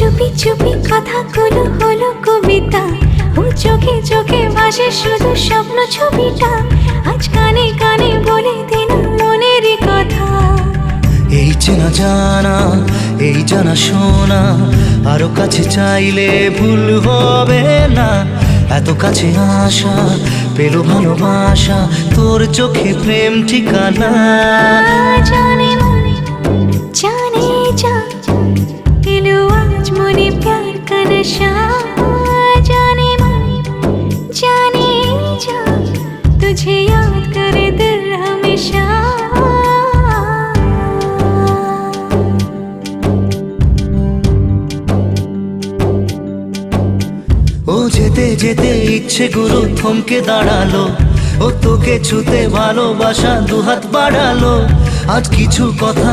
চুপি চুপি কথাগুলো হলো কবিতা, ও চোখে চোখে ভাসে শুধু স্বপ্ন ছবিটা, আজ কানে কানে বলে দিন মনের কথা। এই চেনা জানা, এই জানা শোনা, আরো কাছে চাইলে ভুল হবে না। এত কাছে আসা পেল ভালোবাসা, তোর চোখে প্রেম ঠিকানা। জানে মনে জানে যা, এলো আজ মনে প্যার কা নশা। জানে মনে জানে যা, तुझे याद करे दिल हमेशा। ও যেতে যেতে ইচ্ছে গুরু থমকে দাঁড়ালো, ও তোকে ছুতে ভালোবাসা দুহাত বাড়ালো। আজ কিছু কথা